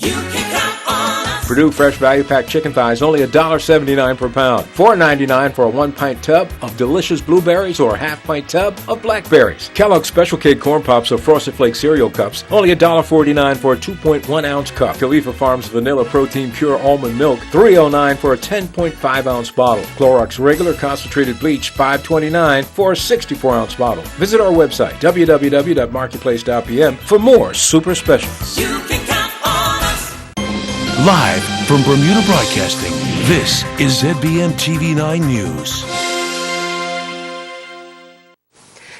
You can count on us. Purdue Fresh Value Pack chicken thighs only $1.79 per pound. $4.99 for a 1-pint tub of delicious blueberries or a half-pint tub of blackberries. Kellogg's Special K Corn Pops or Frosted Flake cereal cups only $1.49 for a 2.1-ounce cup. Khalifa Farms Vanilla Protein Pure Almond Milk $3.09 for a 10.5-ounce bottle. Clorox Regular Concentrated Bleach $5.29 for a 64-ounce bottle. Visit our website www.marketplace.pm for more super specials. You can count on us. Live from Bermuda Broadcasting, this is ZBM TV9 News.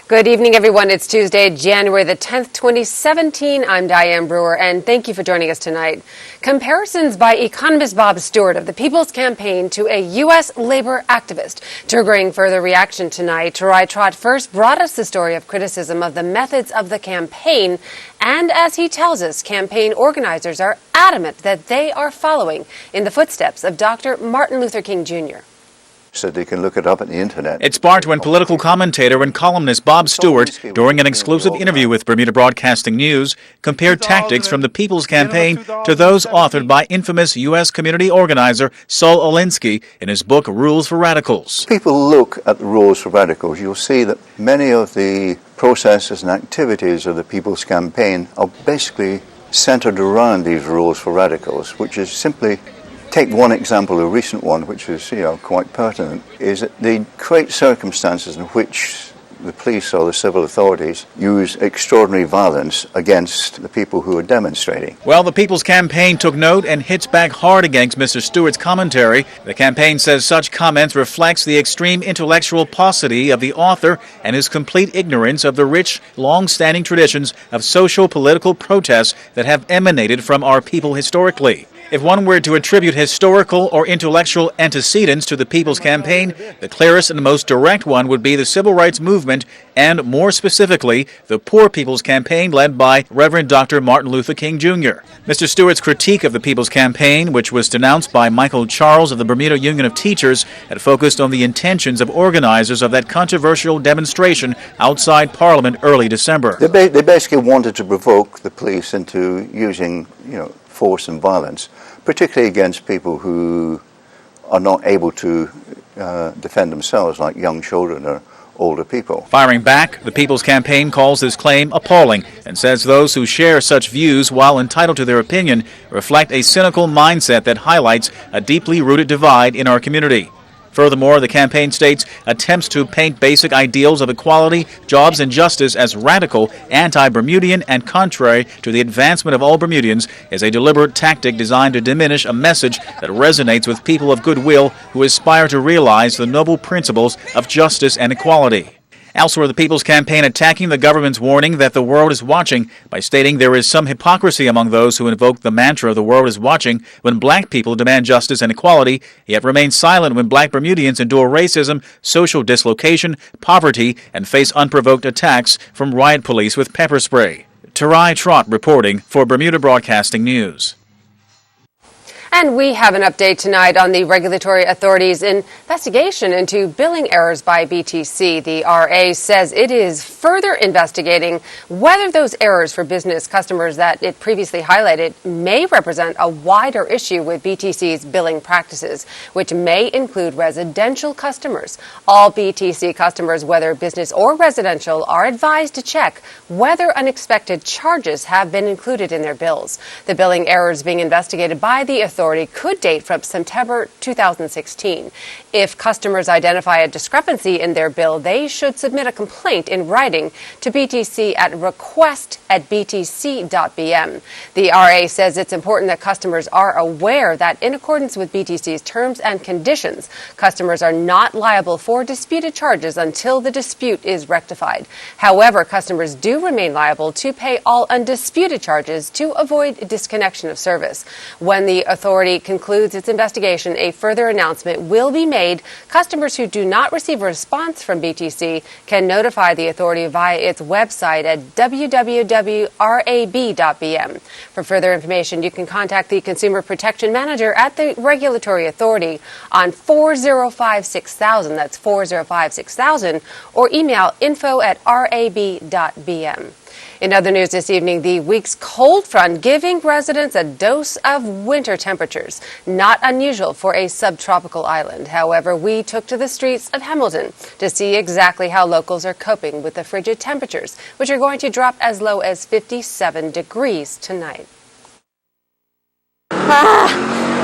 Good evening, everyone. It's Tuesday, January the 10th, 2017. I'm Diane Brewer, and thank you for joining us tonight. Comparisons by economist Bob Stewart of the People's Campaign to a U.S. labor activist triggering further reaction tonight. Tarai Trott first brought us the story of criticism of the methods of the campaign, and as he tells us, campaign organizers are adamant that they are following in the footsteps of Dr. Martin Luther King Jr. So they can look it up on the internet. It sparked when political commentator and columnist Bob Stewart, during an exclusive interview with Bermuda Broadcasting News, compared tactics from the People's Campaign to those authored by infamous U.S. community organizer Saul Alinsky in his book Rules for Radicals. People look at the Rules for Radicals. You'll see that many of the processes and activities of the People's Campaign are basically centered around these Rules for Radicals, which is simply... Take one example, a recent one, which is quite pertinent, is that they create circumstances in which the police or the civil authorities use extraordinary violence against the people who are demonstrating. Well, the People's Campaign took note and hits back hard against Mr. Stewart's commentary. The campaign says such comments reflects the extreme intellectual paucity of the author and his complete ignorance of the rich, long-standing traditions of social political protests that have emanated from our people historically. If one were to attribute historical or intellectual antecedents to the People's Campaign, the clearest and most direct one would be the Civil Rights Movement and, more specifically, the Poor People's Campaign led by Reverend Dr. Martin Luther King Jr. Mr. Stewart's critique of the People's Campaign, which was denounced by Michael Charles of the Bermuda Union of Teachers, had focused on the intentions of organizers of that controversial demonstration outside Parliament early December. They basically wanted to provoke the police into using, force and violence, particularly against people who are not able to defend themselves, like young children or older people. Firing back, the People's Campaign calls this claim appalling and says those who share such views, while entitled to their opinion, reflect a cynical mindset that highlights a deeply rooted divide in our community. Furthermore, the campaign states attempts to paint basic ideals of equality, jobs, and justice as radical, anti-Bermudian, and contrary to the advancement of all Bermudians is a deliberate tactic designed to diminish a message that resonates with people of goodwill who aspire to realize the noble principles of justice and equality. Elsewhere, the People's Campaign attacking the government's warning that the world is watching by stating there is some hypocrisy among those who invoke the mantra the world is watching when black people demand justice and equality, yet remain silent when black Bermudians endure racism, social dislocation, poverty, and face unprovoked attacks from riot police with pepper spray. Tarai Trott reporting for Bermuda Broadcasting News. And we have an update tonight on the regulatory authorities' investigation into billing errors by BTC. The RA says it is further investigating whether those errors for business customers that it previously highlighted may represent a wider issue with BTC's billing practices, which may include residential customers. All BTC customers, whether business or residential, are advised to check whether unexpected charges have been included in their bills. The billing errors being investigated by the authority could date from September 2016. If customers identify a discrepancy in their bill, they should submit a complaint in writing to BTC at request@btc.bm. The RA says it's important that customers are aware that in accordance with BTC's terms and conditions, customers are not liable for disputed charges until the dispute is rectified. However, customers do remain liable to pay all undisputed charges to avoid disconnection of service. When the authority concludes its investigation, a further announcement will be made. Customers who do not receive a response from BTC can notify the authority via its website at www.rab.bm. For further information, you can contact the Consumer Protection Manager at the Regulatory Authority on 405-6000, that's 405-6000, or email info@rab.bm. In other news this evening, the week's cold front giving residents a dose of winter temperatures. Not unusual for a subtropical island. However, we took to the streets of Hamilton to see exactly how locals are coping with the frigid temperatures, which are going to drop as low as 57 degrees tonight.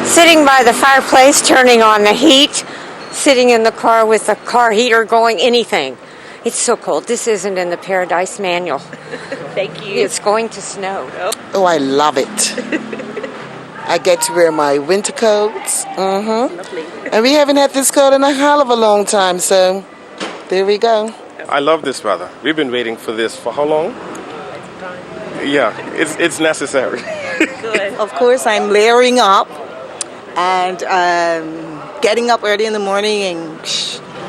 Sitting by the fireplace, turning on the heat, sitting in the car with the car heater going, anything. It's so cold. This isn't in the Paradise Manual. Thank you. It's going to snow. Oh, I love it. I get to wear my winter coats. Lovely. And we haven't had this cold in a hell of a long time, so there we go. I love this weather. We've been waiting for this for how long? Yeah, it's necessary. Good. Of course, I'm layering up and getting up early in the morning and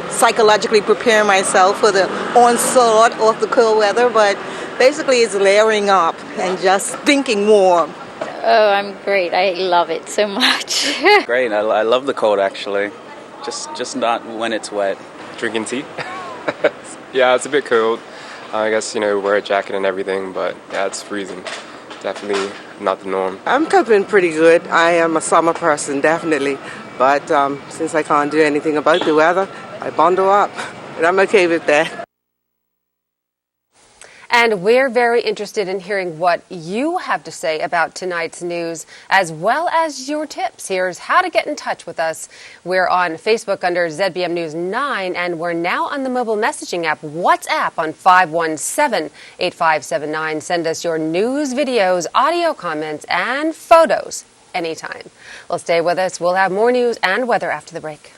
psychologically prepare myself for the onslaught of the cold weather, but basically it's layering up and just thinking warm. Oh, I'm great. I love it so much. Great. I love the cold, actually. Just not when it's wet. Drinking tea. Yeah, it's a bit cold. I guess, wear a jacket and everything, but yeah, it's freezing. Definitely not the norm. I'm coping pretty good. I am a summer person, definitely. But since I can't do anything about the weather, I bundle up, and I'm okay with that. And we're very interested in hearing what you have to say about tonight's news, as well as your tips. Here's how to get in touch with us. We're on Facebook under ZBM News 9, and we're now on the mobile messaging app, WhatsApp, on 517-8579. Send us your news, videos, audio comments, and photos anytime. Well, stay with us. We'll have more news and weather after the break.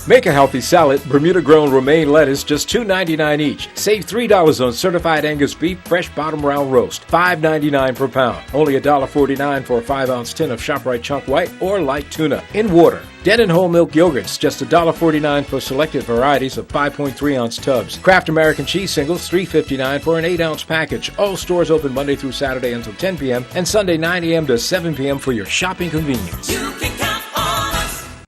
Make a healthy salad. Bermuda-grown romaine lettuce, just $2.99 each. Save $3 on certified Angus beef, fresh bottom round roast, $5.99 per pound. Only $1.49 for a 5-ounce tin of ShopRite chunk white or light tuna in water. Denon whole milk yogurts, just $1.49 for selected varieties of 5.3-ounce tubs. Kraft American cheese singles, $3.59 for an 8-ounce package. All stores open Monday through Saturday until 10 p.m. and Sunday 9 a.m. to 7 p.m. for your shopping convenience.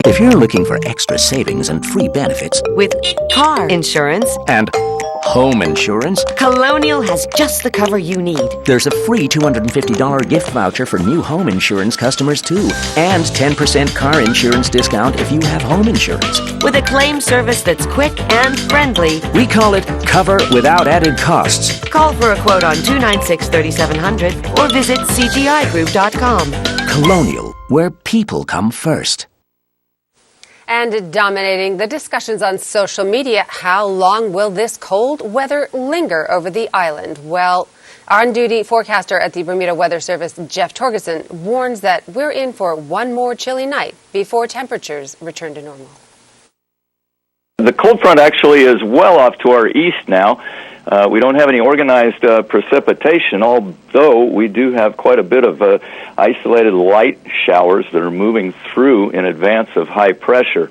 If you're looking for extra savings and free benefits with car insurance and home insurance, Colonial has just the cover you need. There's a free $250 gift voucher for new home insurance customers too, and 10% car insurance discount if you have home insurance. With a claim service that's quick and friendly. We call it Cover Without Added Costs. Call for a quote on 296-3700 or visit cgigroup.com. Colonial, where people come first. And dominating the discussions on social media, how long will this cold weather linger over the island? Well, on-duty forecaster at the Bermuda Weather Service, Jeff Torgerson, warns that we're in for one more chilly night before temperatures return to normal. The cold front actually is well off to our east now. We don't have any organized precipitation, although we do have quite a bit of isolated light showers that are moving through in advance of high pressure.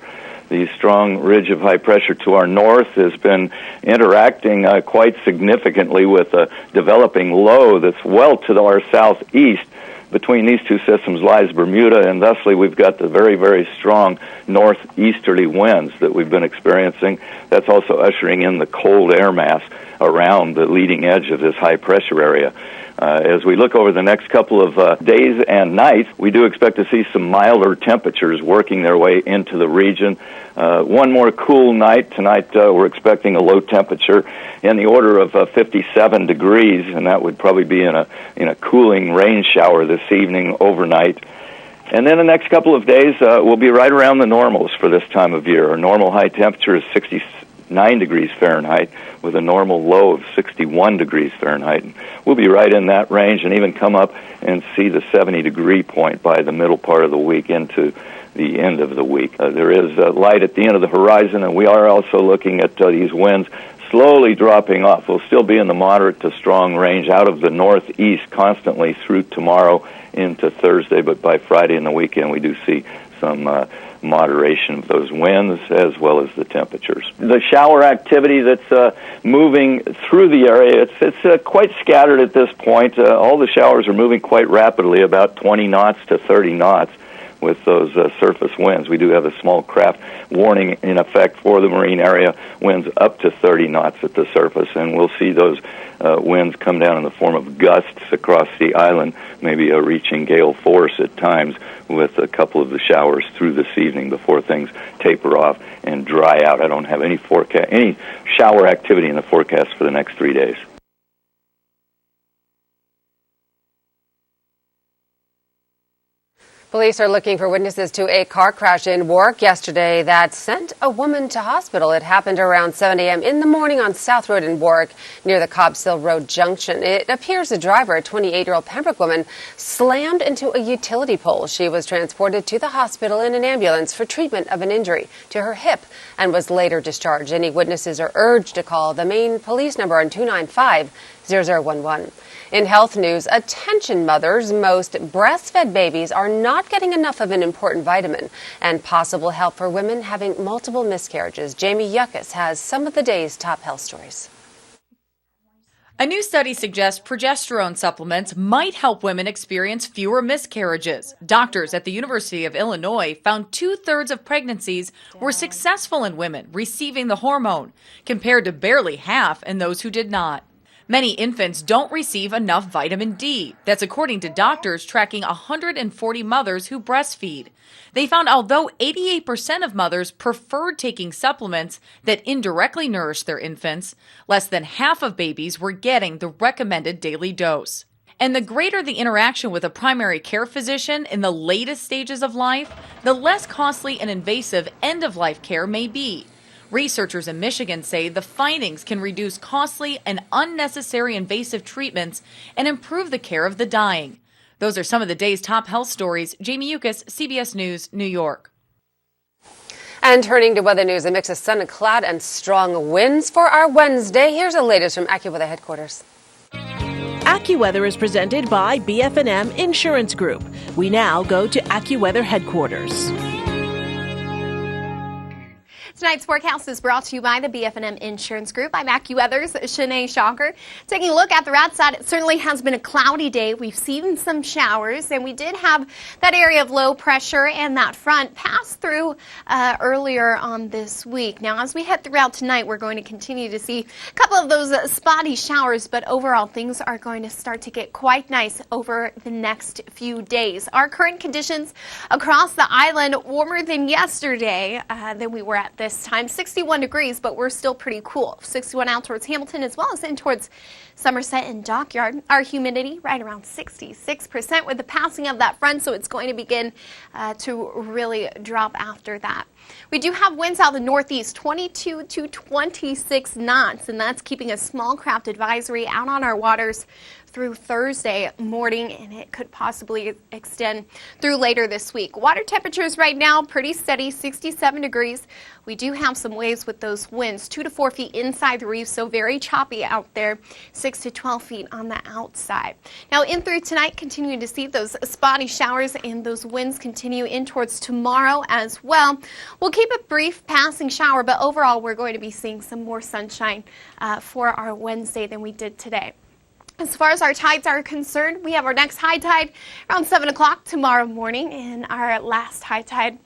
The strong ridge of high pressure to our north has been interacting quite significantly with a developing low that's well to our southeast. Between these two systems lies Bermuda, and thusly we've got the very, very strong northeasterly winds that we've been experiencing. That's also ushering in the cold air mass around the leading edge of this high-pressure area. As we look over the next couple of days and nights, we do expect to see some milder temperatures working their way into the region. One more cool night. Tonight we're expecting a low temperature in the order of 57 degrees, and that would probably be in a cooling rain shower this evening overnight. And then the next couple of days will be right around the normals for this time of year. Our normal high temperature is 69 degrees Fahrenheit with a normal low of 61 degrees Fahrenheit. And we'll be right in that range and even come up and see the 70-degree point by the middle part of the week into the end of the week. There is light at the end of the horizon, and we are also looking at these winds slowly dropping off. We'll still be in the moderate to strong range out of the northeast constantly through tomorrow into Thursday, but by Friday and the weekend we do see some moderation of those winds as well as the temperatures. The shower activity that's moving through the area, it's quite scattered at this point. All the showers are moving quite rapidly, about 20 knots to 30 knots. with those surface winds. We do have a small craft warning in effect for the marine area, winds up to 30 knots at the surface, and we'll see those winds come down in the form of gusts across the island, maybe reaching gale force at times, with a couple of the showers through this evening before things taper off and dry out. I don't have any shower activity in the forecast for the next 3 days. Police are looking for witnesses to a car crash in Warwick yesterday that sent a woman to hospital. It happened around 7 a.m. in the morning on South Road in Warwick near the Cobbs Hill Road junction. It appears the driver, a 28-year-old Pembroke woman, slammed into a utility pole. She was transported to the hospital in an ambulance for treatment of an injury to her hip and was later discharged. Any witnesses are urged to call the main police number on 295-0011. In health news, attention mothers, most breastfed babies are not getting enough of an important vitamin and possible help for women having multiple miscarriages. Jamie Yuccas has some of the day's top health stories. A new study suggests progesterone supplements might help women experience fewer miscarriages. Doctors at the University of Illinois found 2/3 of pregnancies were successful in women receiving the hormone, compared to barely half in those who did not. Many infants don't receive enough vitamin D. That's according to doctors tracking 140 mothers who breastfeed. They found although 88% of mothers preferred taking supplements that indirectly nourish their infants, less than half of babies were getting the recommended daily dose. And the greater the interaction with a primary care physician in the latest stages of life, the less costly and invasive end-of-life care may be. Researchers in Michigan say the findings can reduce costly and unnecessary invasive treatments and improve the care of the dying. Those are some of the day's top health stories. Jamie Yuccas, CBS News, New York. And turning to weather news, a mix of sun and cloud and strong winds for our Wednesday. Here's the latest from AccuWeather headquarters. AccuWeather is presented by BF&M Insurance Group. We now go to AccuWeather headquarters. Tonight's forecast is brought to you by the BF&M Insurance Group. I'm AccuWeather's Shanae Shocker. Taking a look at the outside, it certainly has been a cloudy day. We've seen some showers, and we did have that area of low pressure and that front pass through earlier on this week. Now, as we head throughout tonight, we're going to continue to see a couple of those spotty showers, but overall, things are going to start to get quite nice over the next few days. Our current conditions across the island, warmer than yesterday than we were at this time, 61 degrees, but we're still pretty cool. 61 out towards Hamilton as well as in towards Somerset and Dockyard. Our humidity right around 66% with the passing of that front, so it's going to begin to really drop after that. We do have winds out of the northeast, 22 to 26 knots, and that's keeping a small craft advisory out on our waters through Thursday morning, and it could possibly extend through later this week. Water temperatures right now pretty steady, 67 degrees. We do have some waves with those winds, 2 to 4 feet inside the reef, so very choppy out there, 6 to 12 feet on the outside. Now in through tonight, continuing to see those spotty showers and those winds continue in towards tomorrow as well. We'll keep a brief passing shower, but overall we're going to be seeing some more sunshine for our Wednesday than we did today. As far as our tides are concerned, we have our next high tide around 7 o'clock tomorrow morning and our last high tide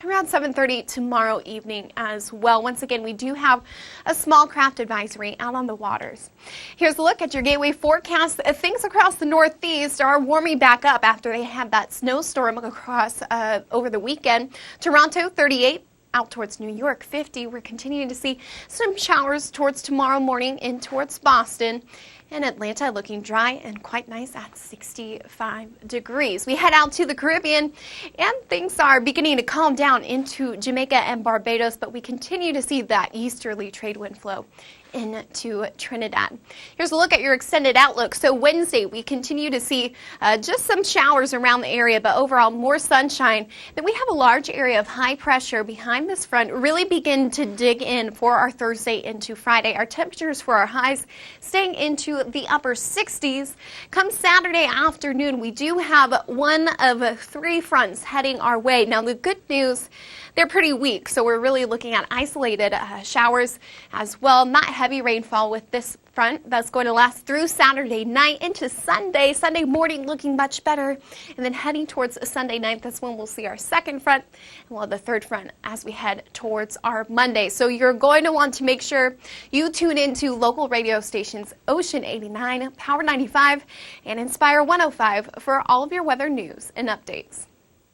around 7:30 tomorrow evening as well. Once again, we do have a small craft advisory out on the waters. Here's a look at your gateway forecast. Things across the northeast are warming back up after they had that snowstorm across over the weekend. Toronto, 38. Out towards New York, 50. We're continuing to see some showers towards tomorrow morning in towards Boston. And Atlanta looking dry and quite nice at 65 degrees. We head out to the Caribbean, and things are beginning to calm down into Jamaica and Barbados, but we continue to see that easterly trade wind flow into Trinidad. Here's a look at your extended outlook. So Wednesday, we continue to see just some showers around the area, but overall more sunshine. Then we have a large area of high pressure behind this front really begin to dig in for our Thursday into Friday. Our temperatures for our highs staying into the upper 60s. Come Saturday afternoon, we do have one of 3 fronts heading our way. Now the good news, they're pretty weak, so we're really looking at isolated showers as well. Not heavy rainfall with this front that's going to last through Saturday night into Sunday. Sunday morning looking much better. And then heading towards Sunday night, that's when we'll see our second front. And we'll have the third front as we head towards our Monday. So you're going to want to make sure you tune into local radio stations Ocean 89, Power 95, and Inspire 105 for all of your weather news and updates.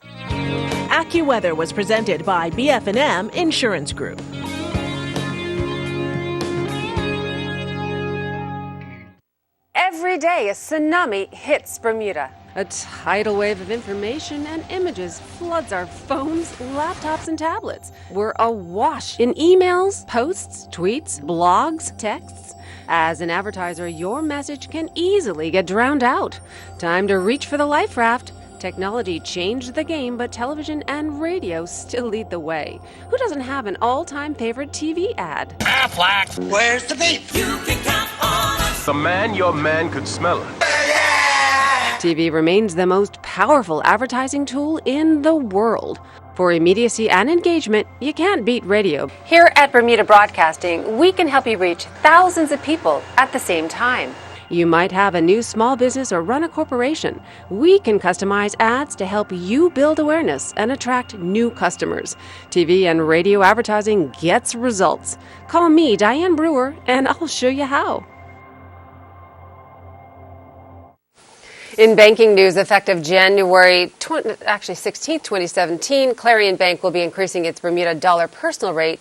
AccuWeather was presented by BF&M Insurance Group. Every day, a tsunami hits Bermuda. A tidal wave of information and images floods our phones, laptops, and tablets. We're awash in emails, posts, tweets, blogs, texts. As an advertiser, your message can easily get drowned out. Time to reach for the life raft. Technology changed the game, but television and radio still lead the way. Who doesn't have an all-time favorite TV ad? Aflac, where's the beef? You can count on us. The man, your man could smell it. TV remains the most powerful advertising tool in the world. For immediacy and engagement, you can't beat radio. Here at Bermuda Broadcasting, we can help you reach thousands of people at the same time. You might have a new small business or run a corporation. We can customize ads to help you build awareness and attract new customers. TV and radio advertising gets results. Call me, Diane Brewer, and I'll show you how. In banking news, effective January 16th, 2017, Clarion Bank will be increasing its Bermuda dollar personal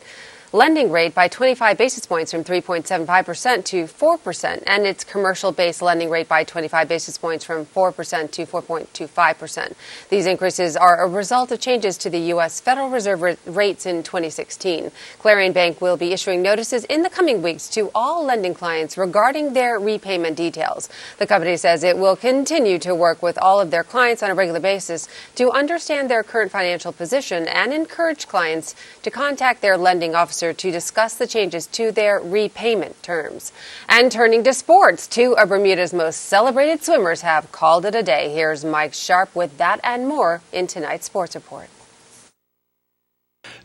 lending rate by 25 basis points from 3.75% to 4%, and its commercial-based lending rate by 25 basis points from 4% to 4.25%. These increases are a result of changes to the U.S. Federal Reserve rates in 2016. Clarion Bank will be issuing notices in the coming weeks to all lending clients regarding their repayment details. The company says it will continue to work with all of their clients on a regular basis to understand their current financial position and encourage clients to contact their lending officer to discuss the changes to their repayment terms. And turning to sports, two of Bermuda's most celebrated swimmers have called it a day. Here's Mike Sharp with that and more in tonight's Sports Report.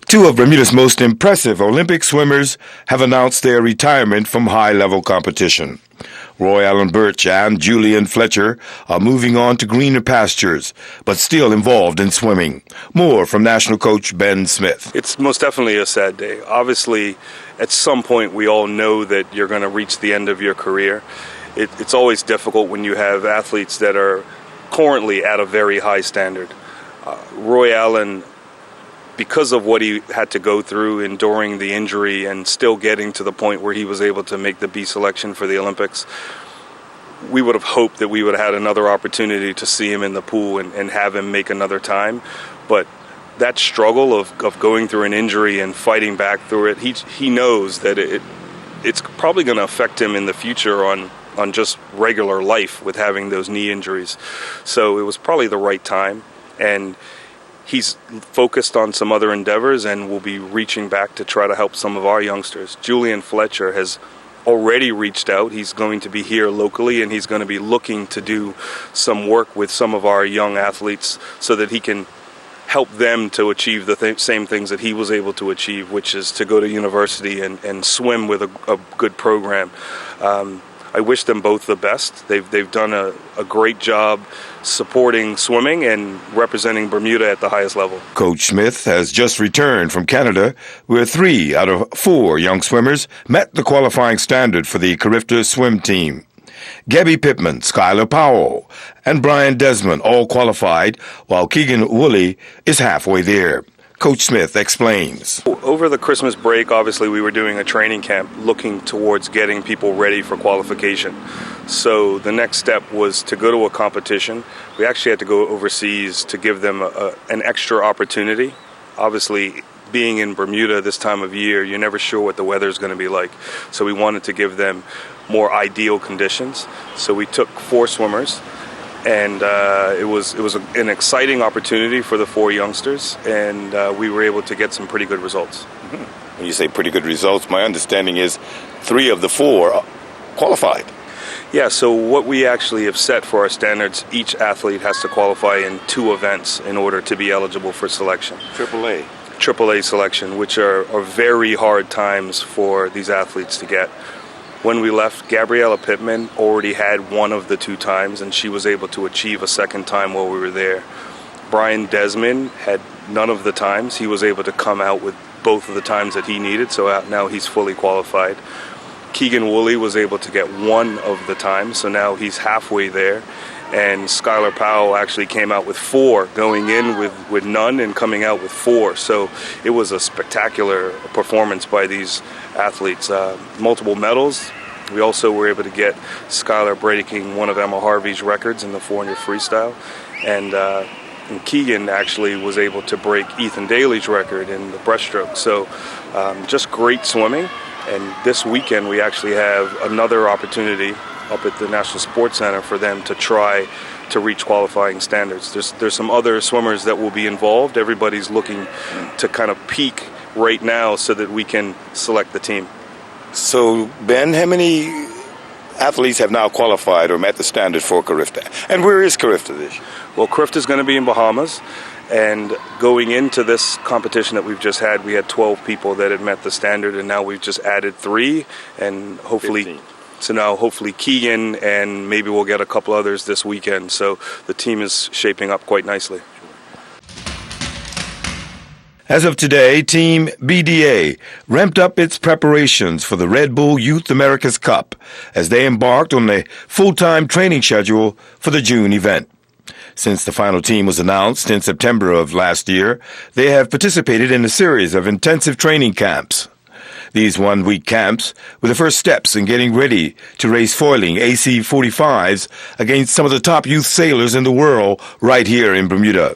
Two of Bermuda's most impressive Olympic swimmers have announced their retirement from high-level competition. Roy Allen Birch and Julian Fletcher are moving on to greener pastures, but still involved in swimming. More from national coach Ben Smith. It's most definitely a sad day. Obviously, at some point, we all know that you're going to reach the end of your career. It's always difficult when you have athletes that are currently at a very high standard. Roy Allen, because of what he had to go through, enduring the injury and still getting to the point where he was able to make the B selection for the Olympics, we would have hoped that we would have had another opportunity to see him in the pool and have him make another time. But that struggle of going through an injury and fighting back through it, he knows that it's probably going to affect him in the future on just regular life with having those knee injuries. So it was probably the right time. And he's focused on some other endeavors and will be reaching back to try to help some of our youngsters. Julian Fletcher has already reached out. He's going to be here locally, and he's going to be looking to do some work with some of our young athletes so that he can help them to achieve the same things that he was able to achieve, which is to go to university and swim with a good program. I wish them both the best. They've done a great job supporting swimming and representing Bermuda at the highest level. Coach Smith has just returned from Canada, where 3 out of 4 young swimmers met the qualifying standard for the Carifta swim team. Gabby Pittman, Skylar Powell, and Brian Desmond all qualified, while Keegan Woolley is halfway there. Coach Smith explains. Over the Christmas break, obviously, we were doing a training camp looking towards getting people ready for qualification. So the next step was to go to a competition. We actually had to go overseas to give them an extra opportunity. Obviously, being in Bermuda this time of year, you're never sure what the weather is going to be like. So we wanted to give them more ideal conditions. So we took 4 swimmers. And it was an exciting opportunity for the 4 youngsters, and we were able to get some pretty good results. Mm-hmm. When you say pretty good results, my understanding is 3 of the 4 qualified. Yeah, so what we actually have set for our standards, each athlete has to qualify in 2 events in order to be eligible for selection. AAA selection, which are very hard times for these athletes to get. When we left, Gabriella Pittman already had one of the 2 times, and she was able to achieve a second time while we were there. Brian Desmond had none of the times. He was able to come out with both of the times that he needed, so now he's fully qualified. Keegan Woolley was able to get one of the times, so now he's halfway there. And Skylar Powell actually came out with 4, going in with none and coming out with 4. So it was a spectacular performance by these athletes. Multiple medals. We also were able to get Skylar breaking one of Emma Harvey's records in the 400 freestyle. And Keegan actually was able to break Ethan Daly's record in the breaststroke. So just great swimming. And this weekend we actually have another opportunity up at the National Sports Center for them to try to reach qualifying standards. There's some other swimmers that will be involved. Everybody's looking to kind of peak right now so that we can select the team. So, Ben, how many athletes have now qualified or met the standard for Carifta? And where is Carifta this year? Well, Carifta is going to be in Bahamas. And going into this competition that we've just had, we had 12 people that had met the standard, and now we've just added 3, and hopefully 15. So now hopefully Keegan and maybe we'll get a couple others this weekend. So the team is shaping up quite nicely. As of today, Team BDA ramped up its preparations for the Red Bull Youth America's Cup as they embarked on a full-time training schedule for the June event. Since the final team was announced in September of last year, they have participated in a series of intensive training camps. These one-week camps were the first steps in getting ready to race foiling AC-45s against some of the top youth sailors in the world right here in Bermuda.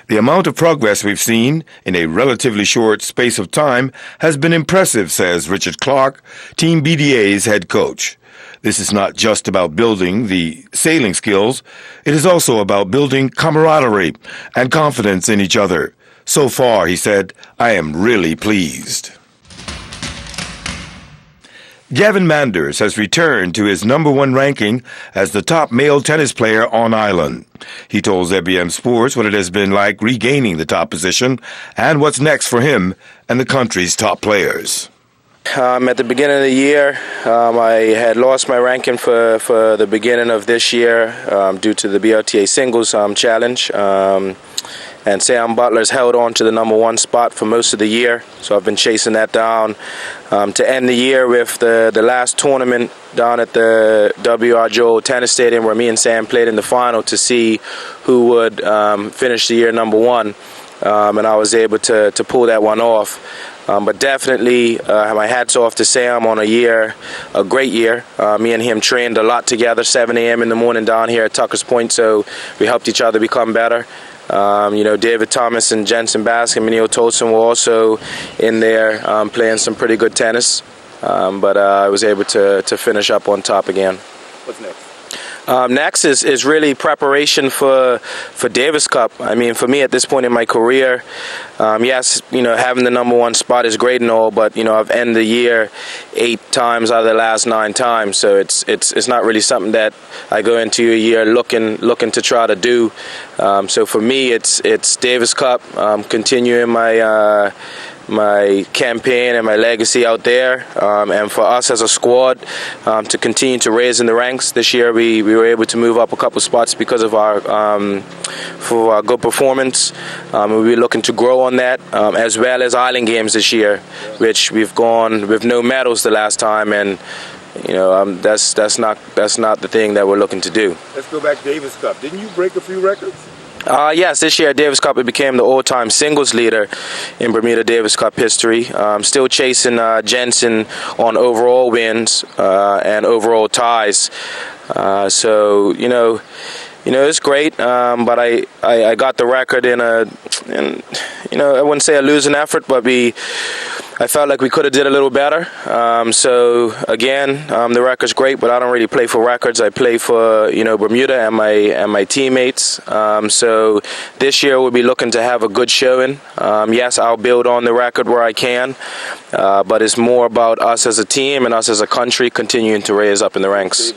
The amount of progress we've seen in a relatively short space of time has been impressive, says Richard Clark, Team BDA's head coach. This is not just about building the sailing skills, it is also about building camaraderie and confidence in each other. So far, he said, I am really pleased. Gavin Manders has returned to his #1 ranking as the top male tennis player on island. He told ZBM Sports what it has been like regaining the top position and what's next for him and the country's top players. At the beginning of the year, I had lost my ranking for the beginning of this year due to the BLTA singles challenge. And Sam Butler's held on to the #1 spot for most of the year, so I've been chasing that down. To end the year with the last tournament down at the W.R. Joel Tennis Stadium where me and Sam played in the final to see who would finish the year #1, and I was able to pull that one off. But definitely, my hat's off to Sam on a great year. Me and him trained a lot together, 7 a.m. in the morning down here at Tucker's Point, so we helped each other become better. David Thomas and Jensen Baskin and Neil Tolson were also in there playing some pretty good tennis, but I was able to finish up on top again. What's next? Next is really preparation for Davis Cup. I mean, for me at this point in my career, yes, having the #1 spot is great and all, but I've ended the year 8 times out of the last 9 times, so it's not really something that I go into a year looking to try to do. So for me, it's Davis Cup, continuing my campaign and my legacy out there, and for us as a squad to continue to raise in the ranks. This year we were able to move up a couple spots because of our good performance. We'll be looking to grow on that, as well as Island Games this year, which we've gone with no medals the last time, and that's not the thing that we're looking to do. Let's go back to Davis Cup. Didn't you break a few records? Yes, this year at Davis Cup it became the all-time singles leader in Bermuda Davis Cup history. Still chasing Jensen on overall wins and overall ties. So it's great. But I got the record in I wouldn't say a losing effort, but I felt like we could have did a little better. So again, the record's great, but I don't really play for records. I play for Bermuda and my teammates. So this year we'll be looking to have a good showing. Yes, I'll build on the record where I can, but it's more about us as a team and us as a country continuing to raise up in the ranks.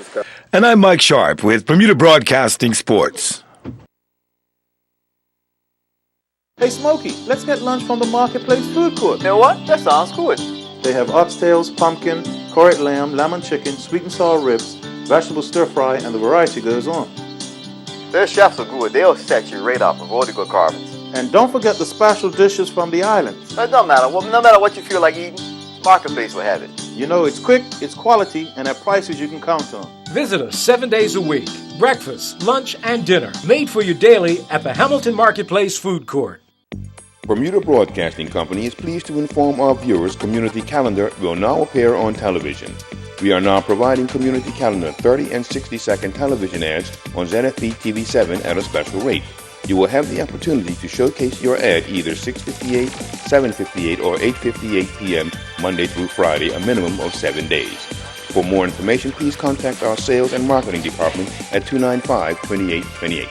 And I'm Mike Sharp with Bermuda Broadcasting Sports. Hey Smokey, let's get lunch from the Marketplace food court. You know what? That sounds good. They have oxtails, pumpkin, curried lamb, lemon chicken, sweet and sour ribs, vegetable stir-fry, and the variety goes on. Their chefs are good. They'll set you right up with all the good carbons. And don't forget the special dishes from the island. It don't matter. No matter what you feel like eating, Marketplace will have it. You know, it's quick, it's quality, and at prices you can count on. Visit us 7 days a week. Breakfast, lunch, and dinner. Made for you daily at the Hamilton Marketplace Food Court. Bermuda Broadcasting Company is pleased to inform our viewers community calendar will now appear on television. We are now providing community calendar 30 and 60-second television ads on Zenith TV7 at a special rate. You will have the opportunity to showcase your ad either 6:58, 7:58, or 8:58 p.m. Monday through Friday, a minimum of 7 days. For more information, please contact our sales and marketing department at 295-2828.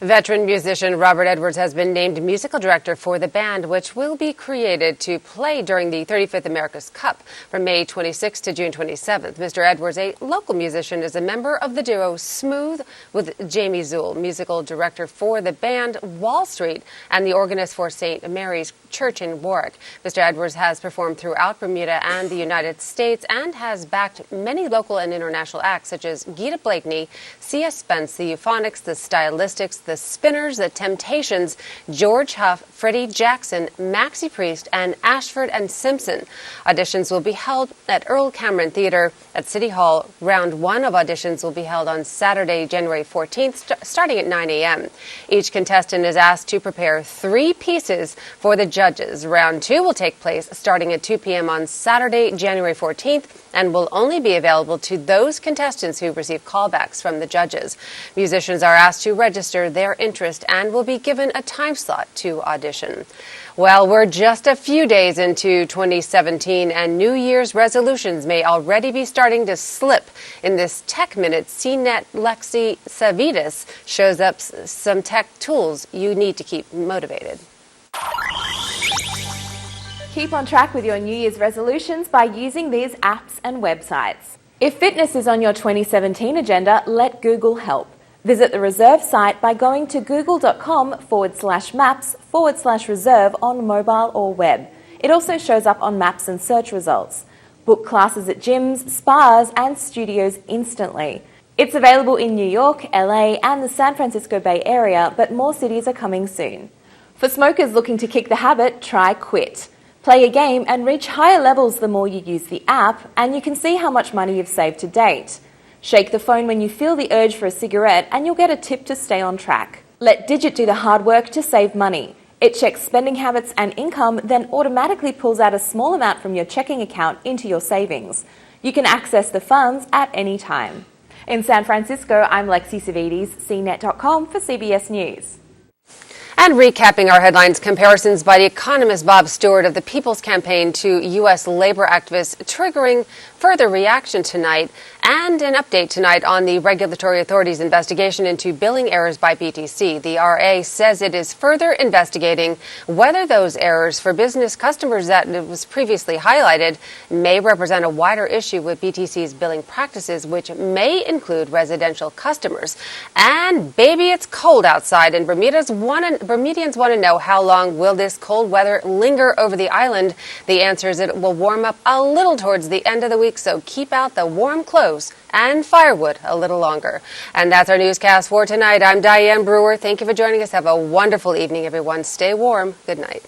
Veteran musician Robert Edwards has been named musical director for the band, which will be created to play during the 35th America's Cup from May 26th to June 27th. Mr. Edwards, a local musician, is a member of the duo Smooth with Jamie Zool, musical director for the band Wall Street and the organist for St. Mary's Church in Warwick. Mr. Edwards has performed throughout Bermuda and the United States and has backed many local and international acts such as Gita Blakeney, C.S. Spence, the Euphonics, the Stylistics, the Spinners, the Temptations, George Huff, Freddie Jackson, Maxie Priest, and Ashford and Simpson. Auditions will be held at Earl Cameron Theater at City Hall. Round 1 of auditions will be held on Saturday, January 14th, starting at 9 a.m. Each contestant is asked to prepare 3 pieces for the judges. Round 2 will take place starting at 2 p.m. on Saturday, January 14th, and will only be available to those contestants who receive callbacks from the judges. Musicians are asked to register their interest and will be given a time slot to audition. Well, we're just a few days into 2017, and New Year's resolutions may already be starting to slip. In this Tech Minute, CNET Lexi Savitas shows up some tech tools you need to keep motivated. Keep on track with your New Year's resolutions by using these apps and websites. If fitness is on your 2017 agenda, let Google help. Visit the Reserve site by going to google.com/maps/reserve on mobile or web. It also shows up on maps and search results. Book classes at gyms, spas, and studios instantly. It's available in New York, LA, and the San Francisco Bay Area, but more cities are coming soon. For smokers looking to kick the habit, try Quit. Play a game and reach higher levels the more you use the app, and you can see how much money you've saved to date. Shake the phone when you feel the urge for a cigarette and you'll get a tip to stay on track. Let Digit do the hard work to save money. It checks spending habits and income, then automatically pulls out a small amount from your checking account into your savings. You can access the funds at any time. In San Francisco, I'm Lexi Savides, CNET.com for CBS News. And recapping our headlines, comparisons by the economist Bob Stewart of the People's Campaign to U.S. labor activists triggering further reaction tonight, and an update tonight on the regulatory authorities' investigation into billing errors by BTC. The RA says it is further investigating whether those errors for business customers that was previously highlighted may represent a wider issue with BTC's billing practices, which may include residential customers. And baby, it's cold outside, and Bermudians want to know how long will this cold weather linger over the island. The answer is it will warm up a little towards the end of the week, so keep out the warm clothes and firewood a little longer. And that's our newscast for tonight. I'm Diane Brewer. Thank you for joining us. Have a wonderful evening, everyone. Stay warm. Good night.